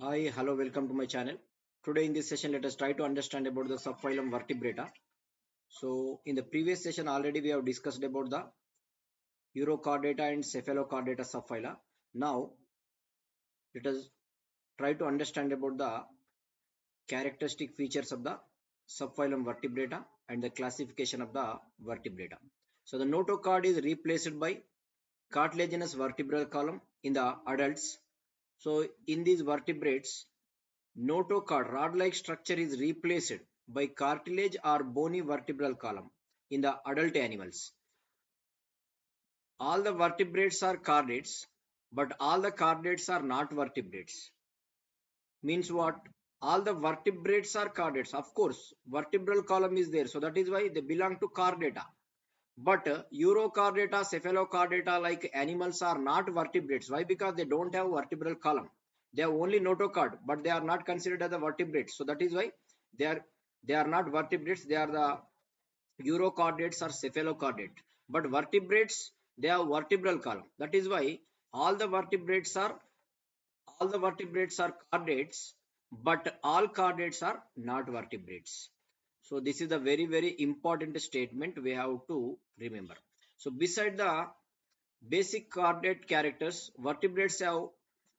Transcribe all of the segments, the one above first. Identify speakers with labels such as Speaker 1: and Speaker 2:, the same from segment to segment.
Speaker 1: Hi, hello, welcome to my channel. Today in this session, let us try to understand about the subphylum vertebrata. So in the previous session already we have discussed about the Urochordata and Cephalochordata subphyla. Now let us try to understand about the characteristic features of the subphylum vertebrata and the classification of the vertebrata. So the notochord is replaced by cartilaginous vertebral column in the adults. So in these vertebrates, notochord rod-like structure is replaced by cartilage or bony vertebral column in the adult animals. All the vertebrates are chordates, but all the chordates are not vertebrates. Means what? All the vertebrates are chordates. Of course, vertebral column is there, so that is why they belong to chordata. But Urochordata, Cephalochordata like animals are not vertebrates. Why? Because they don't have vertebral column. They have only notochord, but they are not considered as the vertebrates. So that is why they are they are not vertebrates. They are the Urochordates or Cephalochordate. But vertebrates, they have vertebral column. That is why all the vertebrates are chordates, but all chordates are not vertebrates. So this is a very important statement we have to remember. So beside the basic chordate characters, vertebrates have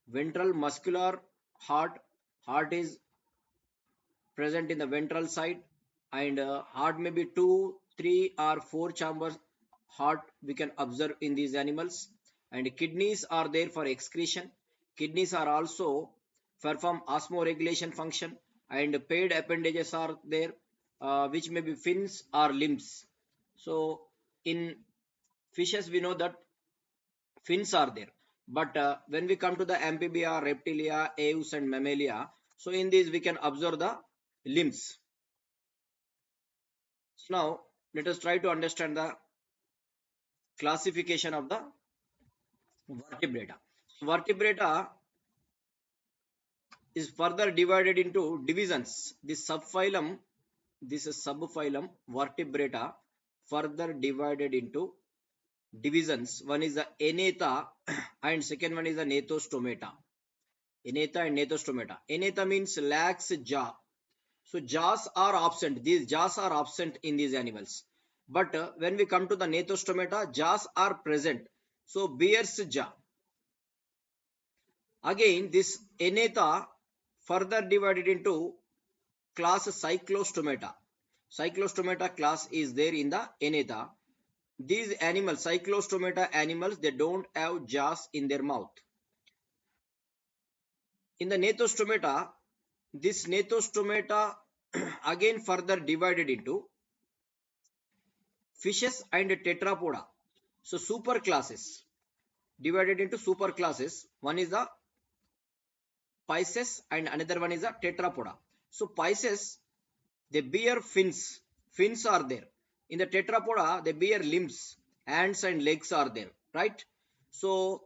Speaker 1: ventral muscular heart. Heart is present in the ventral side, and heart may be 2, 3 or 4 chambers heart we can observe in these animals. And kidneys are there for excretion. Kidneys are also perform osmoregulation function, and paired appendages are there, which may be fins or limbs. So in fishes we know that fins are there, but when we come to the Amphibia, Reptilia, Aves and Mammalia, so in these we can observe the limbs. So now let us try to understand the classification of the vertebrata. Vertebrata is further divided into divisions. This is subphylum vertebrata further divided into divisions. One is the Anatha and second one is the Gnatostomata. Anatha and Gnatostomata. Anatha means lacks jaw. So jaws are absent. These jaws are absent in these animals. But when we come to the Gnatostomata, jaws are present. So bears jaw. Again, this Anatha further divided into class Cyclostomata. Cyclostomata class is there in the Anatha. These animals, Cyclostomata animals, they don't have jaws in their mouth. In the Gnatostomata, this Gnatostomata again further divided into fishes and tetrapoda. So super classes divided into super classes. One is the Pisces and another one is the tetrapoda. So Pisces, they bear fins. Fins are there. In the tetrapoda, they bear limbs. Hands and legs are there, right? So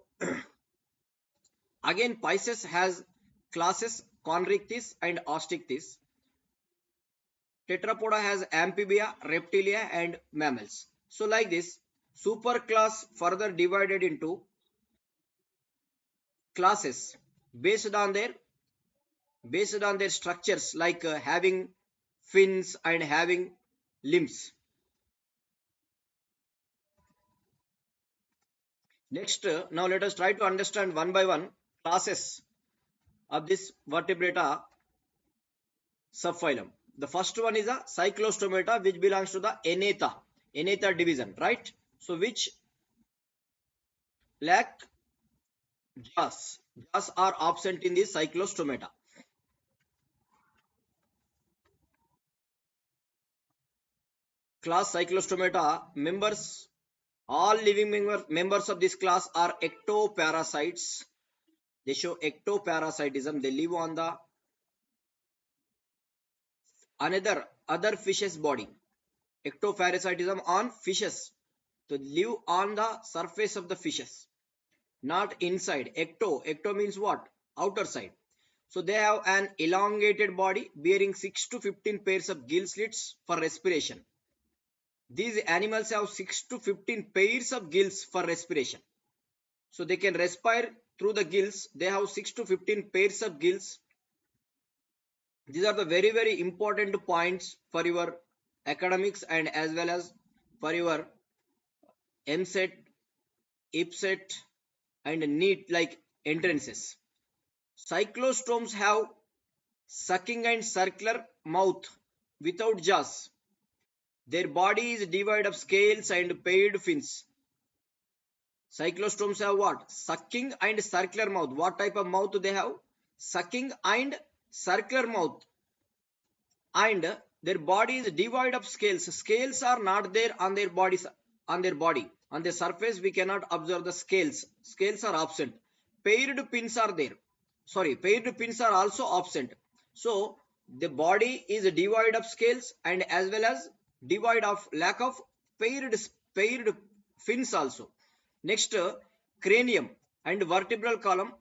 Speaker 1: again, Pisces has classes Chondrichthyes and Osteichthyes. Tetrapoda has Amphibia, Reptilia and mammals. So like this, superclass further divided into classes based on their structures, like having fins and having limbs. Next, now let us try to understand one by one classes of this vertebrata subphylum. The first one is a Cyclostomata, which belongs to the Anatha division, right? So which lack jaws. Jaws are absent in this Cyclostomata. Class Cyclostomata members, all living members of this class are ectoparasites. They show ectoparasitism. They live on the other fish's body. Ectoparasitism on fishes. To live on the surface of the fishes, not inside. Ecto means what? Outer side. So they have an elongated body bearing 6 to 15 pairs of gill slits for respiration. These animals have 6 to 15 pairs of gills for respiration. So they can respire through the gills. They have 6 to 15 pairs of gills. These are the very, very important points for your academics and as well as for your MSET, IPSET and NEET like entrances. Cyclostomes have sucking and circular mouth without jaws. Their body is devoid of scales and paired fins. Cyclostomes have what? Sucking and circular mouth. What type of mouth they have? Sucking and circular mouth. And their body is devoid of scales. Scales are not there on their bodies. On their surface, we cannot observe the scales. Scales are absent. Paired pins are there. Sorry, paired pins are also absent. So the body is devoid of scales and as well as devoid of lack of paired fins also. Next, cranium and vertebral column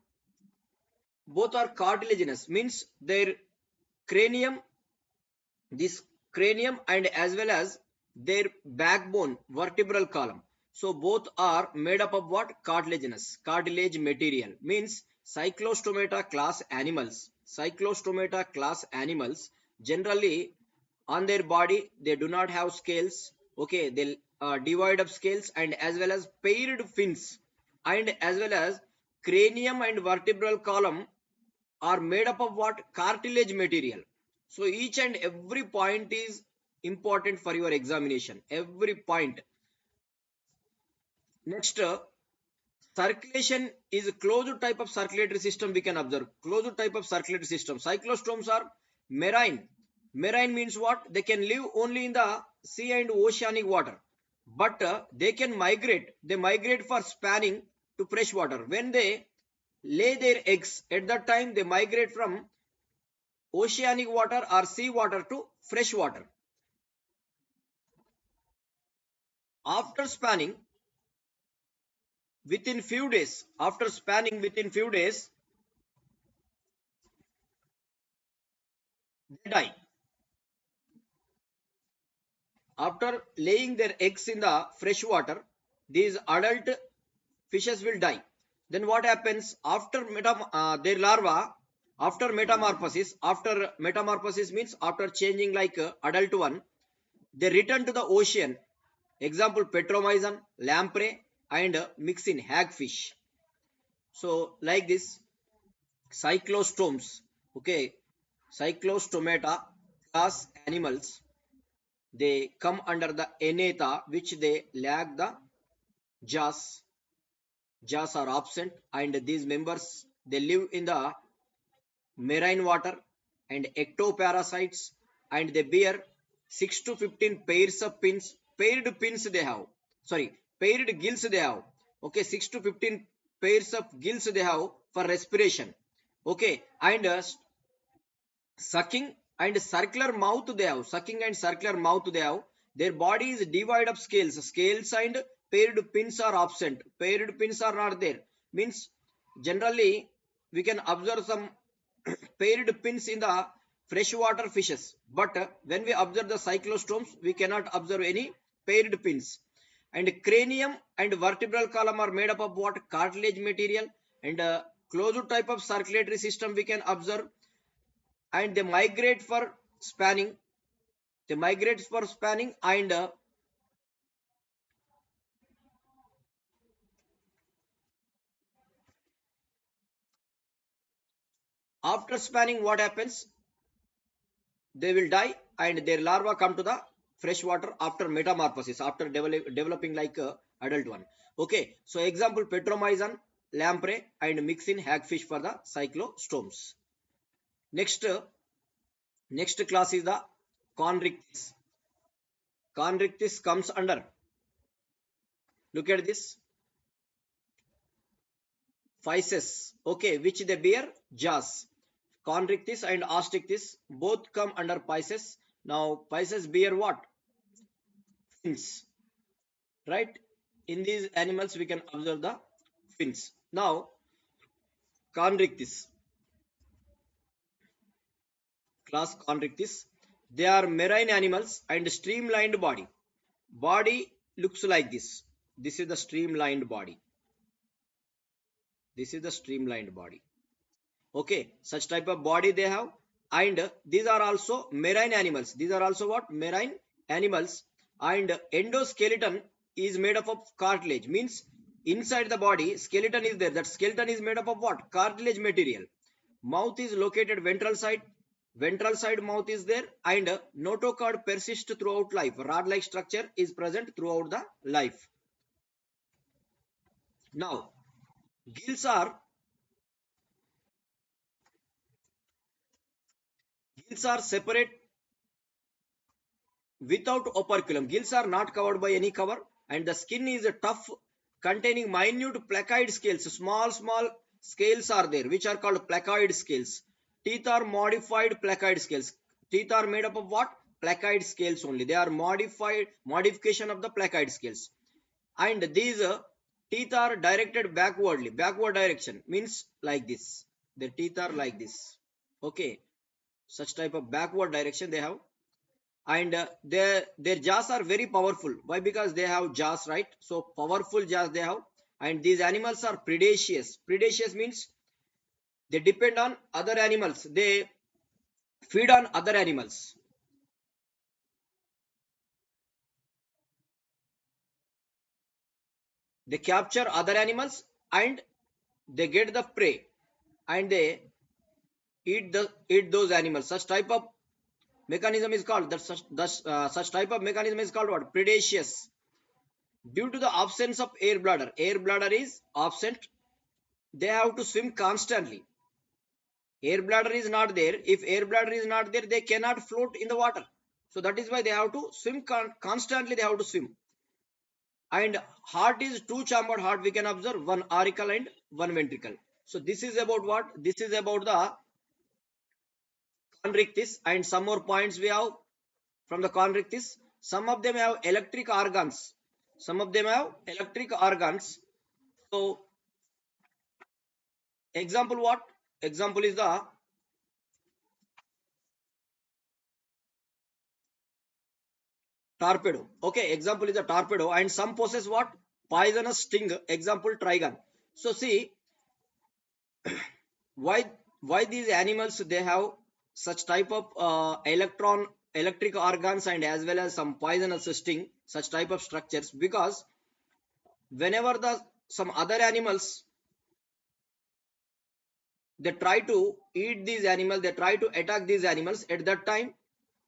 Speaker 1: both are cartilaginous, means their cranium, this cranium and as well as their backbone, vertebral column. So both are made up of what? Cartilaginous, cartilage material, means cyclostomata class animals. Cyclostomata class animals generally on their body they do not have scales. Okay, they devoid of scales and as well as paired fins and as well as cranium and vertebral column are made up of what? Cartilage material. So each and every point is important for your examination. Every point. Next, circulation is a closed type of circulatory system we can observe. Closed type of circulatory system. Cyclostomes are marine. Marine means what? They can live only in the sea and oceanic water. But they can migrate. They migrate for spanning to fresh water. When they lay their eggs, at that time they migrate from oceanic water or sea water to fresh water. After spanning within few days, they die. After laying their eggs in the fresh water, these adult fishes will die. Then what happens after their larva? After metamorphosis means after changing like adult one, they return to the ocean. Example, petromyzon, lamprey and mixin, hagfish. So like this, cyclostomes, okay, cyclostomata class animals, they come under the Anatha, which they lack the jaws. Jaws are absent and these members they live in the marine water and ectoparasites and they bear 6 to 15 pairs of pins. Paired pins they have. Sorry, paired gills they have. Okay, 6 to 15 pairs of gills they have for respiration. Okay, and sucking and circular mouth they have. Sucking and circular mouth they have. Their body is devoid of scales. Scales and paired pins are absent. Paired pins are not there. Means generally we can observe some paired pins in the freshwater fishes. But when we observe the cyclostomes, we cannot observe any paired pins. And cranium and vertebral column are made up of what? Cartilage material. And closed type of circulatory system we can observe. And they migrate for spanning. And after spanning what happens? They will die and their larvae come to the fresh water after metamorphosis, after developing like a adult one. Okay, so example, petromyzon, lamprey and mixin, hagfish for the cyclostomes. Next class is the conrictis. Conrictis comes under, look at this, physes, okay, which they bear jaws. Conrictis and ostrictis both come under Pisces. Now Pisces bear what? Fins, right? In these animals we can observe the fins. Now Conrictis, class Conrictis, they are marine animals and streamlined body. Body looks like this. This is the streamlined body. This is the streamlined body. Okay, such type of body they have. And these are also marine animals. These are also what? Marine animals. And endoskeleton is made up of cartilage. Means inside the body, skeleton is there. That skeleton is made up of what? Cartilage material. Mouth is located ventral side. Ventral side mouth is there. And notochord persists throughout life. Rod-like structure is present throughout the life. Now, gills are separate without operculum. Gills are not covered by any cover, and the skin is tough, containing minute placoid scales. Small scales are there, which are called placoid scales. Teeth are modified placoid scales. Teeth are made up of what? Placoid scales only. They are modification of the placoid scales. And these teeth are directed backwardly. Backward direction means like this. The teeth are like this. Okay. Such type of backward direction they have. And their jaws are very powerful. Why? Because they have jaws, right? So powerful jaws they have. And these animals are predaceous. Predaceous means they depend on other animals. They feed on other animals. They capture other animals and they get the prey and they eat those animals. Such type of mechanism is called such type of mechanism is called what? Predaceous. Due to the absence of air bladder is absent. They have to swim constantly. Air bladder is not there. If air bladder is not there, they cannot float in the water. So that is why they have to swim constantly. They have to swim. And heart is two chambered heart. We can observe one auricle and one ventricle. So this is about what? This is about the chondrichthyes, and some more points we have from the chondrichthyes. Some of them have electric organs. Some of them have electric organs. So example what? Example is the torpedo. Okay, example is a torpedo, and some possess what? Poisonous sting. Example trigon. So see why these animals they have such type of electric organs and as well as some poisonous sting, such type of structures, because whenever the some other animals they try to eat these animals, they try to attack these animals, at that time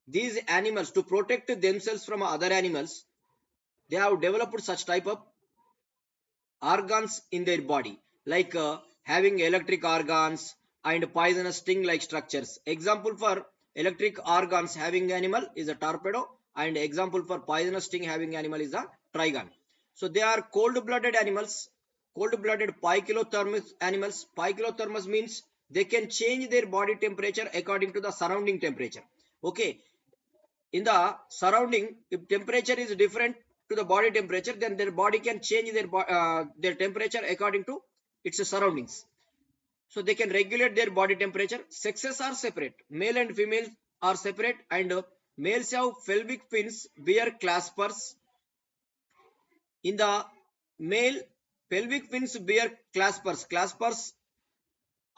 Speaker 1: these animals, to protect themselves from other animals, they have developed such type of organs in their body, like having electric organs and poisonous sting like structures. Example for electric organs having animal is a torpedo, and example for poisonous sting having animal is a trigon. So they are cold-blooded animals, cold-blooded poikilothermous animals. Poikilothermous means they can change their body temperature according to the surrounding temperature. Okay, in the surrounding, if temperature is different to the body temperature, then their body can change their temperature according to its surroundings. So they can regulate their body temperature. Sexes are separate. Male and female are separate, and males have pelvic fins, bear claspers. In the male, pelvic fins bear claspers. Claspers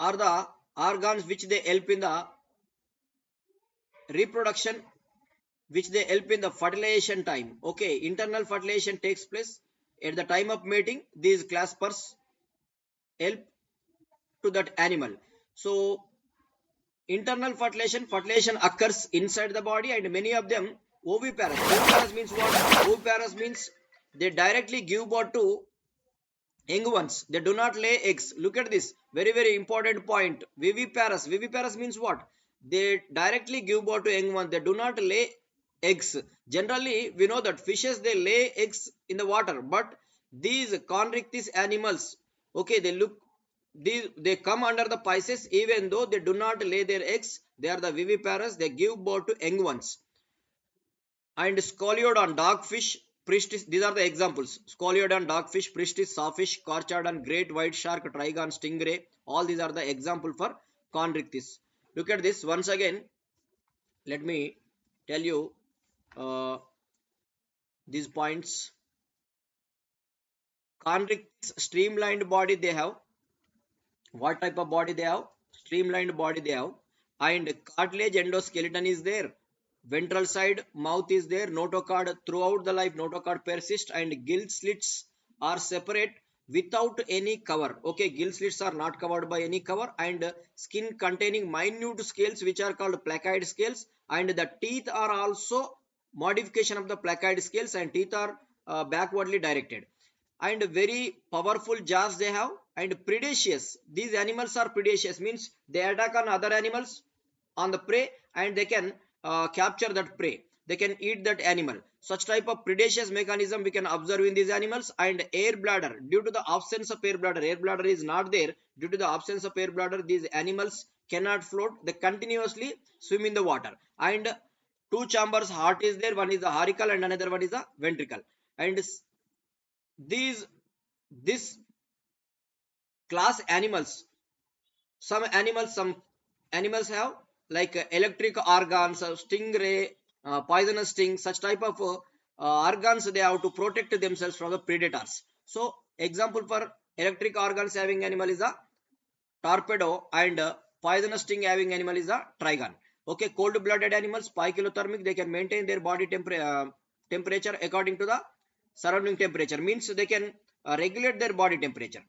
Speaker 1: are the organs which they help in the reproduction, which they help in the fertilization time. Okay, internal fertilization takes place at the time of mating. These claspers help to that animal. So internal fertilization occurs inside the body, and many of them oviparous. Oviparous means what? Oviparous means they directly give birth to young ones. They do not lay eggs. Look at this very important point. Viviparous means what? They directly give birth to young ones. They do not lay eggs. Generally we know that fishes they lay eggs in the water, but these chondrichthyes animals, okay, they come under the Pisces. Even though they do not lay their eggs, they are the viviparous. They give birth to young ones. And scoliodon, dogfish, priestis, these are the examples. Scoliodon, dogfish, priestis, sawfish, corchadon, great white shark, trigon, stingray, all these are the example for chondrichthyes. Look at this once again. Let me tell you uh, these points. Chondrichthyes, streamlined body they have. What type of body they have? Streamlined body they have. And cartilage endoskeleton is there. Ventral side mouth is there. Notochord throughout the life notochord persists, and gill slits are separate without any cover. Okay, gill slits are not covered by any cover, and skin containing minute scales which are called placoid scales, and the teeth are also modification of the placoid scales, and teeth are backwardly directed, and very powerful jaws they have, and predaceous. These animals are predaceous, means they attack on other animals on the prey, and they can capture that prey, they can eat that animal. Such type of predaceous mechanism we can observe in these animals. And air bladder, due to the absence of air bladder is not there. Due to the absence of air bladder, these animals cannot float, they continuously swim in the water. And two chambers heart is there, one is the auricle and another one is the ventricle. And these this class animals, some animals have like electric organs, stingray, poisonous sting, such type of organs they have to protect themselves from the predators. So example for electric organs having animal is a torpedo, and poisonous sting having animal is a trigon. Okay, cold blooded animals, poikilothermic, they can maintain their body temperature according to the surrounding temperature, means they can regulate their body temperature.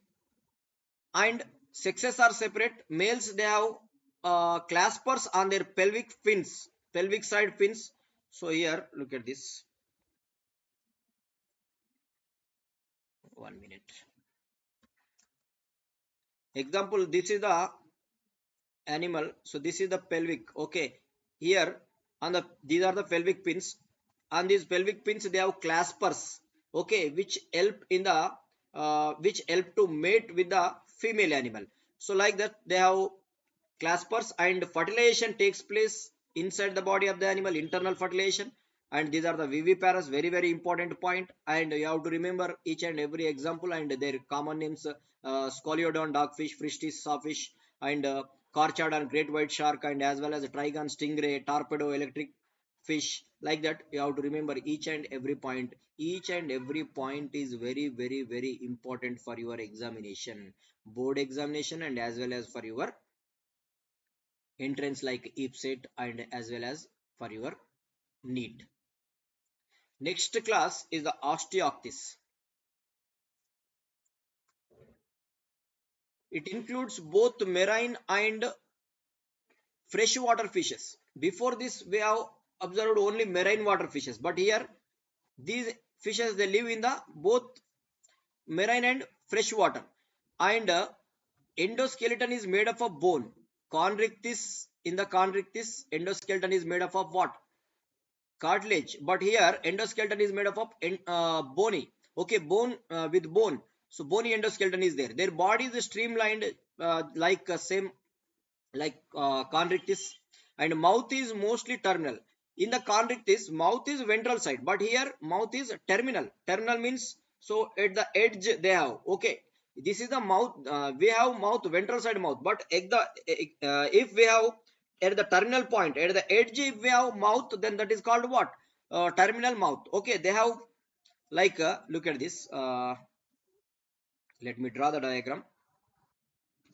Speaker 1: And sexes are separate. Males, they have claspers on their pelvic side fins. So here look at this, 1 minute. Example, this is the animal, so this is the pelvic. Okay, here on the, these are the pelvic pins. On these pelvic pins they have claspers, okay, which help in the which help to mate with the female animal. So like that they have claspers, and fertilization takes place inside the body of the animal, internal fertilization. And these are the viviparous, very very important point, and you have to remember each and every example and their common names. Scoliodon dogfish, frischtis sawfish, and Carcharodon great white shark, and as well as trigon, stingray, torpedo, electric fish. Like that you have to remember each and every point. Each and every point is very very very important for your examination, board examination, and as well as for your entrance like IPSET, and as well as for your NEET. Next class is the Osteoctis. It includes both marine and freshwater fishes. Before this, we have observed only marine water fishes, but here these fishes they live in the both marine and freshwater. And endoskeleton is made up of bone. Chondrichthyes, in the chondrichthyes, endoskeleton is made up of what? Cartilage. But here endoskeleton is made up of bony. Okay, bone with bone. So bony endoskeleton is there. Their body is streamlined like same like chondrichthyes, and mouth is mostly terminal. In the chondrichthyes, mouth is ventral side, but here mouth is terminal. Terminal means so at the edge they have. Okay, this is the mouth. We have mouth ventral side mouth, but at the if we have at the terminal point at the edge, if we have mouth, then that is called what? Terminal mouth. Okay, they have like look at this. Let me draw the diagram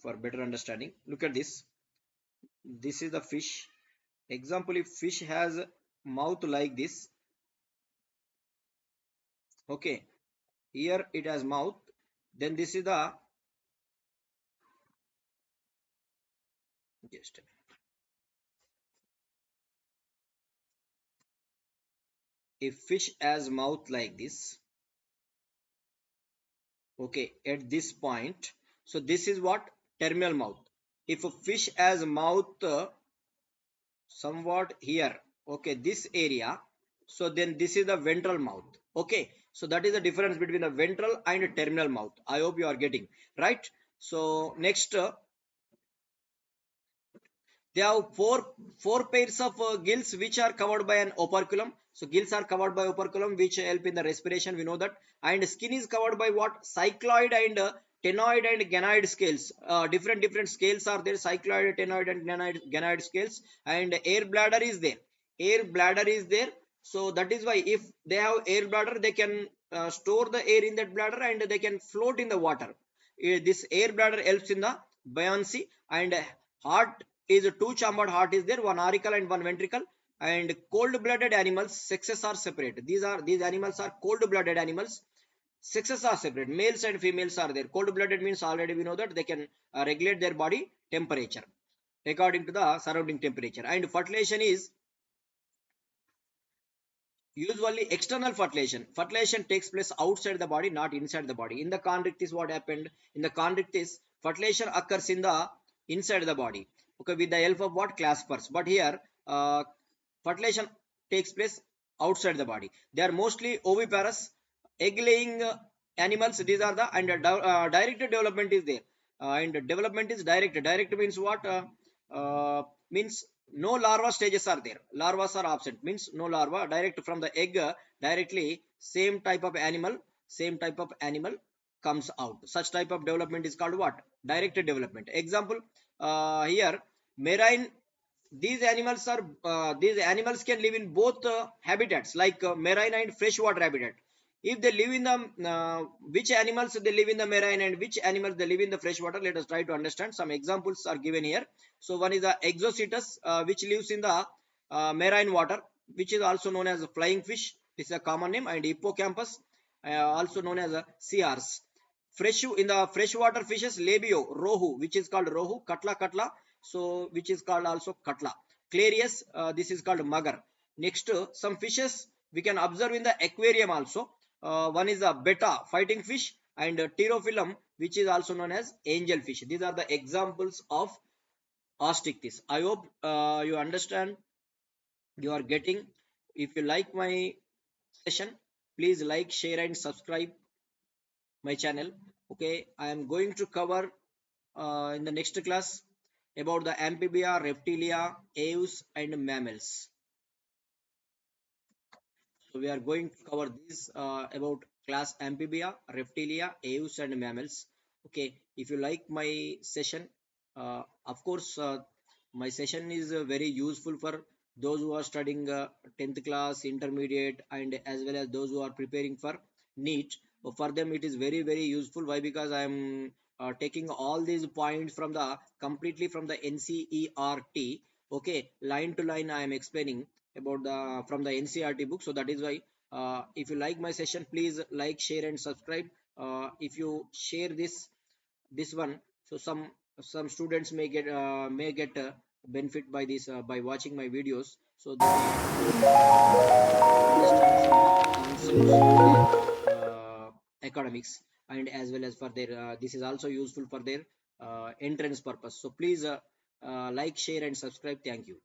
Speaker 1: for better understanding. Look at this. This is the fish. Example, if fish has mouth like this, okay, here it has mouth, then this is the just if fish has mouth like this, okay, at this point, so this is what? Terminal mouth. If a fish has mouth somewhat here, okay, this area, so then this is the ventral mouth. Okay, so that is the difference between the ventral and terminal mouth. I hope you are getting right. So next they have four pairs of gills which are covered by an operculum. So gills are covered by operculum which help in the respiration, we know that. And skin is covered by what? Cycloid and ctenoid and ganoid scales. Different scales are there, cycloid, ctenoid and ganoid scales. And air bladder is there. Air bladder is there. So that is why if they have air bladder, they can store the air in that bladder and they can float in the water. This air bladder helps in the buoyancy, and heart is a two-chambered heart is there, one auricle and one ventricle. And cold-blooded animals, sexes are separate. These animals are cold-blooded animals. Sexes are separate. Males and females are there. Cold-blooded means already we know that they can regulate their body temperature according to the surrounding temperature. And fertilization is usually external fertilization. Fertilization takes place outside the body, not inside the body. In the chondrichthyes, what happened? In the chondrichthyes, fertilization occurs in the inside the body. Okay, with the help of what? Claspers. But here, fertilization takes place outside the body. They are mostly oviparous, egg-laying animals. These are the and direct development is there. And development is direct. Direct means what? Means no larva stages are there. Larvas are absent. Means no larva. Direct from the egg, directly same type of animal comes out. Such type of development is called what? Direct development. Example, here marine, these animals can live in both habitats, like marine and freshwater habitat. If they live in the which animals they live in the marine and which animals they live in the freshwater, let us try to understand. Some examples are given here. So one is the exocetus, which lives in the marine water, which is also known as a flying fish. This is a common name. And hippocampus, also known as a sea horse. Fresh in the freshwater fishes, labio, rohu, which is called rohu, katla, so which is called also katla. Clarius, this is called magar. Next, some fishes we can observe in the aquarium also. One is a betta, fighting fish, and pterophyllum, which is also known as angel fish. These are the examples of osteichthyes. I hope you understand, you are getting. If you like my session, please like, share and subscribe my channel. Okay, I am going to cover in the next class about the amphibia, reptilia, aves and mammals. So we are going to cover this about class amphibia, reptilia, aves and mammals. Okay, if you like my session, of course, my session is very useful for those who are studying 10th class, intermediate, and as well as those who are preparing for NEET. For them, it is very useful. Why? Because I am taking all these points from the completely from the NCERT. Okay, line to line, I am explaining about the from the NCERT book. So that is why, if you like my session, please like, share and subscribe. If you share this one, so some students may get benefit by this by watching my videos, so they understand some concepts of their academics, and as well as for their this is also useful for their entrance purpose. So please like, share and subscribe. Thank you.